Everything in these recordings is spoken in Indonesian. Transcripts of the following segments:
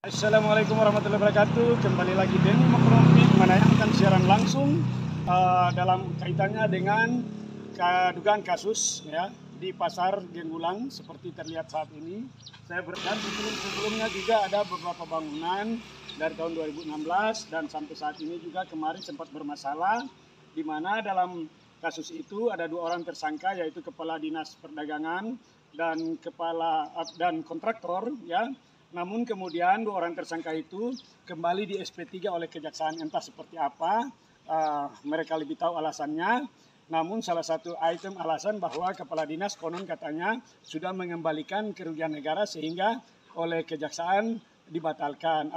Assalamualaikum warahmatullahi wabarakatuh. Kembali lagi Denny Mokrompik menayangkan siaran langsung dalam kaitannya dengan dugaan kasus ya di pasar Genggulang seperti terlihat saat ini. Saya berdan sebelumnya juga ada beberapa bangunan dari tahun 2016 dan sampai saat ini juga kemarin sempat bermasalah, di mana dalam kasus itu ada 2 orang tersangka, yaitu Kepala Dinas Perdagangan dan kontraktor ya. Namun kemudian 2 orang tersangka itu kembali di SP3 oleh Kejaksaan, entah seperti apa, mereka lebih tahu alasannya. Namun salah satu item alasan bahwa Kepala Dinas konon katanya sudah mengembalikan kerugian negara sehingga oleh Kejaksaan dibatalkan,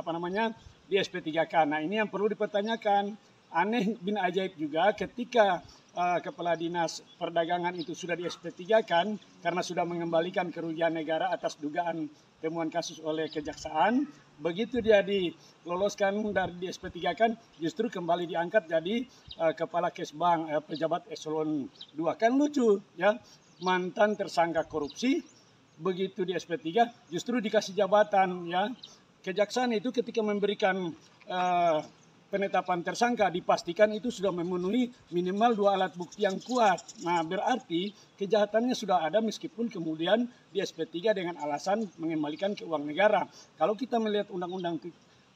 di SP3K. Nah ini yang perlu dipertanyakan. Aneh bin ajaib juga ketika Kepala Dinas Perdagangan itu sudah di SP3 kan, karena sudah mengembalikan kerugian negara atas dugaan temuan kasus oleh Kejaksaan. Begitu dia diloloskan dari di SP3 kan, justru kembali diangkat jadi Kepala Kesbang, pejabat eselon 2. Kan lucu ya, mantan tersangka korupsi begitu di SP3 justru dikasih jabatan ya. Kejaksaan itu ketika memberikan penetapan tersangka dipastikan itu sudah memenuhi minimal 2 alat bukti yang kuat. Nah berarti kejahatannya sudah ada meskipun kemudian di SP3 dengan alasan mengembalikan ke uang negara. Kalau kita melihat Undang-Undang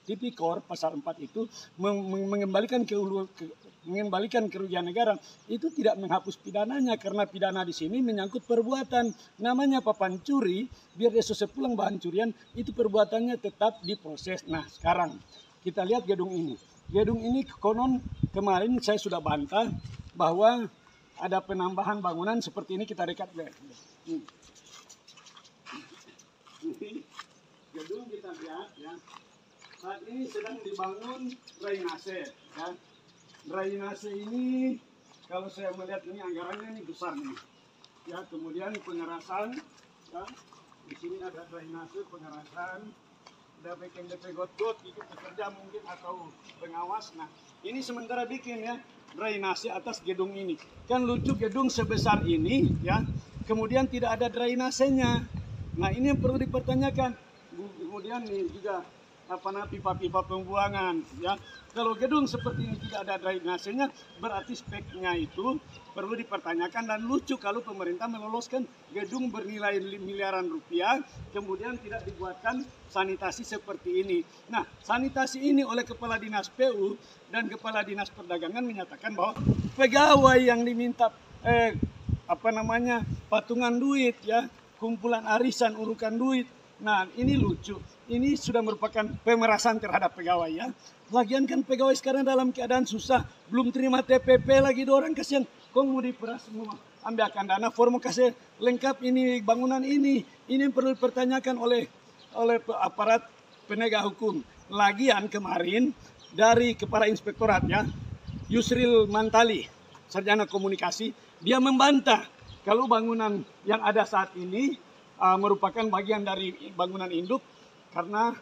Tipikor pasal 4 itu mengembalikan kerugian negara itu tidak menghapus pidananya, karena pidana di sini menyangkut perbuatan. Namanya papan curi, biar dia selesai pulang bahan curian itu perbuatannya tetap diproses. Nah sekarang kita lihat gedung ini. Gedung ini konon kemarin saya sudah bantah bahwa ada penambahan bangunan seperti ini. Kita dekat ini gedung, kita lihat ya. Saat ini sedang dibangun drainase ya. Drainase ini kalau saya melihat ini anggarannya ini besar nih. Ya, kemudian pengerasan ya. Di sini ada drainase, pengerasan, ada DP got-got itu pekerja mungkin atau pengawas. Nah ini sementara bikin ya drainase atas gedung ini. Kan lucu, gedung sebesar ini ya kemudian tidak ada drainasenya. Nah ini yang perlu dipertanyakan. Kemudian ini juga pipa-pipa pembuangan ya. Kalau gedung seperti ini tidak ada drainasenya berarti speknya itu perlu dipertanyakan. Dan lucu kalau pemerintah meloloskan gedung bernilai miliaran rupiah kemudian tidak dibuatkan sanitasi seperti ini. Nah sanitasi ini oleh Kepala Dinas PU dan Kepala Dinas Perdagangan menyatakan bahwa pegawai yang diminta patungan duit ya, kumpulan arisan, urukan duit. Nah ini lucu, ini sudah merupakan pemerasan terhadap pegawai ya. Lagian kan pegawai sekarang dalam keadaan susah, belum terima TPP lagi, orang kasihan. Kok mau diperas semua, ambilkan dana, formu kasih lengkap ini bangunan ini. Ini yang perlu dipertanyakan oleh aparat penegak hukum. Lagian kemarin dari Kepala Inspektorat ya, Yusril Mantali, sarjana komunikasi, dia membantah kalau bangunan yang ada saat ini merupakan bagian dari bangunan induk, karena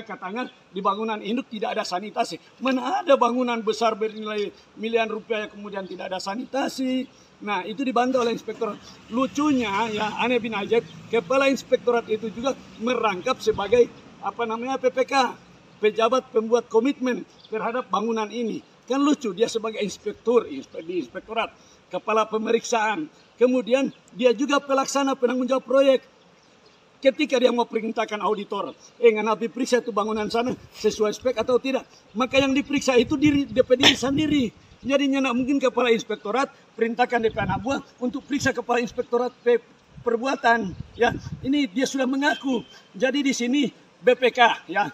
katanya di bangunan induk tidak ada sanitasi. Mana ada bangunan besar bernilai miliaran rupiah yang kemudian tidak ada sanitasi. Nah itu dibantah oleh inspektorat. Lucunya ya, aneh bin ajaib, Kepala Inspektorat itu juga merangkap sebagai PPK, pejabat pembuat komitmen terhadap bangunan ini. Kan lucu, dia sebagai inspektur di inspektorat, kepala pemeriksaan, kemudian dia juga pelaksana penanggung jawab proyek. Ketika dia mau perintahkan auditor, nganapi periksa itu bangunan sana sesuai spek atau tidak, maka yang diperiksa itu DP sendiri. Jadinya mungkin Kepala Inspektorat perintahkan DP anak buah untuk periksa Kepala Inspektorat perbuatan. Ya, ini dia sudah mengaku. Jadi di sini BPK ya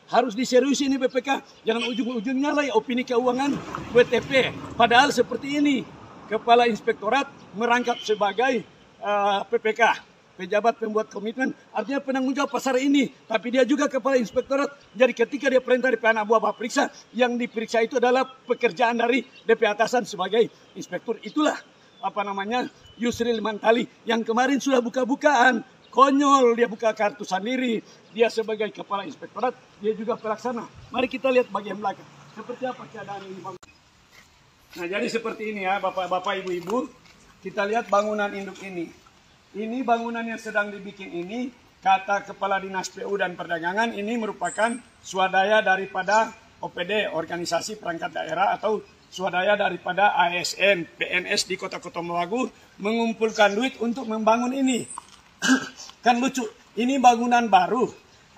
harus diseriusi ini BPK. Jangan ujung-ujungnya lagi opini keuangan WTP. Padahal seperti ini Kepala Inspektorat merangkap sebagai PPK, pejabat pembuat komitmen, artinya penanggung jawab pasar ini, tapi dia juga Kepala Inspektorat. Jadi ketika dia perintah di anak buah periksa, yang diperiksa itu adalah pekerjaan dari DP atasan sebagai inspektur. Itulah Yusril Mantali yang kemarin sudah buka-bukaan. Konyol, dia buka kartu sendiri. Dia sebagai Kepala Inspektorat, dia juga pelaksana. Mari kita lihat bagian belakang seperti apa keadaan ini. Nah jadi seperti ini ya bapak-bapak, ibu-ibu. Kita lihat bangunan induk ini. Ini bangunan yang sedang dibikin ini kata Kepala Dinas PU dan Perdagangan, ini merupakan swadaya daripada OPD, Organisasi Perangkat Daerah, atau swadaya daripada ASN, PNS di Kota Mobagu mengumpulkan duit untuk membangun ini. Kan lucu, ini bangunan baru,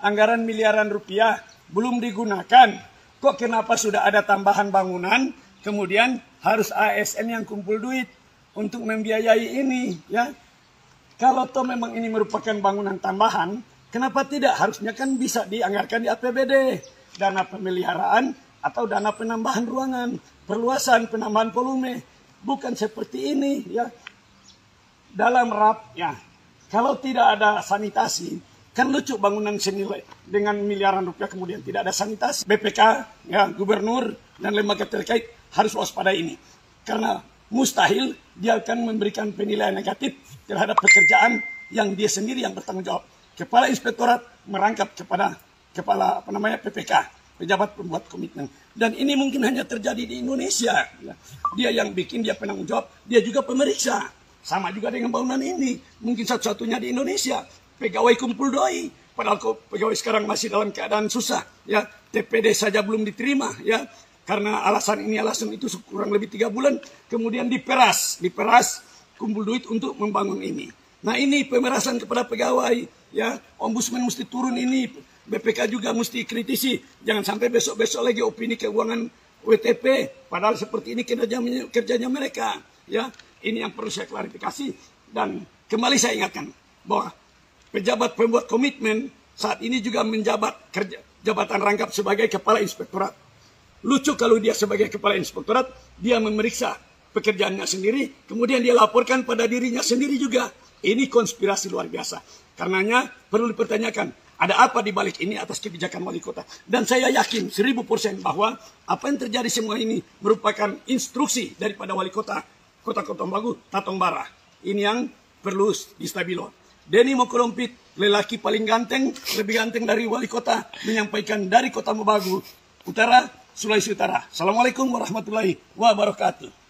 anggaran miliaran rupiah, belum digunakan. Kok kenapa sudah ada tambahan bangunan, kemudian harus ASN yang kumpul duit untuk membiayai ini, ya? Kalau toh memang ini merupakan bangunan tambahan, kenapa tidak? Harusnya kan bisa dianggarkan di APBD, dana pemeliharaan atau dana penambahan ruangan, perluasan, penambahan volume. Bukan seperti ini, ya. Dalam RAP, ya. Kalau tidak ada sanitasi, kan lucu bangunan senilai dengan miliaran rupiah kemudian tidak ada sanitasi. BPK, ya, gubernur dan lembaga terkait harus waspada ini. Karena mustahil dia akan memberikan penilaian negatif terhadap pekerjaan yang dia sendiri yang bertanggung jawab. Kepala Inspektorat merangkap kepada kepala PPK, pejabat pembuat komitmen. Dan ini mungkin hanya terjadi di Indonesia. Dia yang bikin, dia penanggung jawab, dia juga pemeriksa. Sama juga dengan bangunan ini, mungkin satu-satunya di Indonesia. Pegawai kumpul doi, padahal pegawai sekarang masih dalam keadaan susah. Ya, TPD saja belum diterima, ya. Karena alasan ini, alasan itu kurang lebih 3 bulan. Kemudian diperas kumpul duit untuk membangun ini. Nah ini pemerasan kepada pegawai. Ya, Ombudsman mesti turun ini. BPK juga mesti kritisi. Jangan sampai besok-besok lagi opini keuangan WTP. Padahal seperti ini kerjanya mereka. Ya, ini yang perlu saya klarifikasi. Dan kembali saya ingatkan bahwa pejabat pembuat komitmen saat ini juga menjabat jabatan rangkap sebagai Kepala Inspektorat. Lucu kalau dia sebagai Kepala Inspektorat, dia memeriksa pekerjaannya sendiri, kemudian dia laporkan pada dirinya sendiri juga. Ini konspirasi luar biasa. Karenanya perlu dipertanyakan, ada apa di balik ini atas kebijakan wali kota. Dan saya yakin 1000% bahwa apa yang terjadi semua ini merupakan instruksi daripada wali kota Kota Mobagu, Tatong Bara. Ini yang perlu distabilo. Denny Mokolompit, lelaki paling ganteng, lebih ganteng dari wali kota, menyampaikan dari Kota Mobagu Utara, Sulawesi Utara. Assalamualaikum warahmatullahi wabarakatuh.